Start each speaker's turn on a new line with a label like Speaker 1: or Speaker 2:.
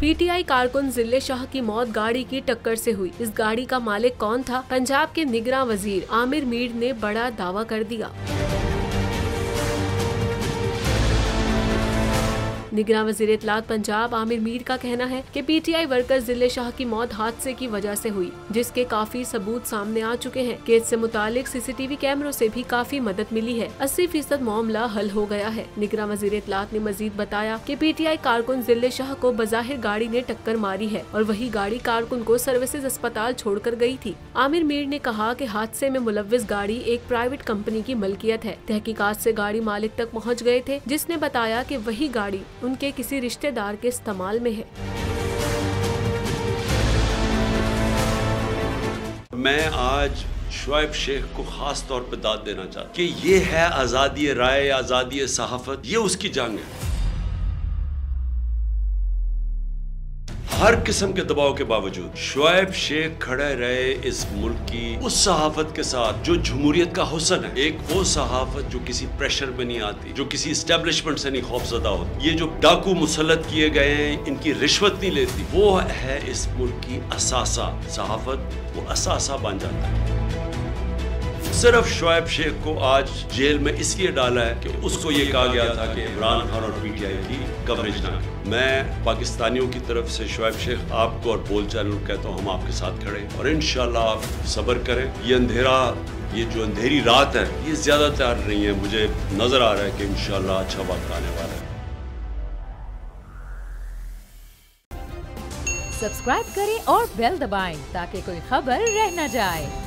Speaker 1: PTI कारकुन जिले शाह की मौत गाड़ी की टक्कर से हुई। इस गाड़ी का मालिक कौन था? पंजाब के निगरान वजीर आमिर मीर ने बड़ा दावा कर दिया। निगरान वजीर इत्तलात पंजाब आमिर मीर का कहना है कि पीटीआई वर्कर जिले शाह की मौत हादसे की वजह से हुई, जिसके काफी सबूत सामने आ चुके हैं। केस से मुतालिक सीसीटीवी कैमरों से भी काफी मदद मिली है। 80% मामला हल हो गया है। निगरान वजीर इत्तलात ने मजीद बताया कि पीटीआई कारकुन जिले शाह को बज़ाहिर गाड़ी ने टक्कर मारी है और वही गाड़ी कारकुन को सर्विसेज अस्पताल छोड़कर गई थी। आमिर मीर ने कहा कि हादसे में मुलव्विस गाड़ी एक प्राइवेट कंपनी की मलकियत है। तहकीकात से गाड़ी मालिक तक पहुँच गए थे, जिसने बताया कि वही गाड़ी उनके किसी रिश्तेदार के इस्तेमाल में है।
Speaker 2: मैं आज शुएब शेख को खास तौर पर दाद देना चाहता हूं कि ये है आजादी राय, आजादी सहाफत, ये उसकी जंग है। हर किस्म के दबाव के बावजूद शुएब शेख खड़े रहे इस मुल्क की उस सहाफत के साथ जो जमहूरियत का हुस्न है। एक वो सहाफत जो किसी प्रेशर में नहीं आती, जो किसी एस्टेब्लिशमेंट से नहीं खौफजदा होती। ये जो डाकू मुसल्लत किए गए हैं, इनकी रिश्वत नहीं लेती, वो है इस मुल्क की असासा। सहाफत वो असासा बन जाता है। सिर्फ शुएब शेख को आज जेल में इसलिए डाला है कि उसको ये कहा गया था कि इमरान खान और पीटीआई की कवरेज ना करें। मैं पाकिस्तानियों की तरफ से शुएब शेख आपको और बोल चाल कहता हूँ, हम आपके साथ खड़े और इंशाल्लाह आप सब्र करें। ये अंधेरा, ये जो अंधेरी रात है, ये ज्यादा तैयार नहीं है। मुझे नजर आ रहा है कि इंशाल्लाह अच्छा वक्त आने वाला है।
Speaker 3: सब्सक्राइब करें और बेल दबाएं ताकि कोई खबर रह न जाए।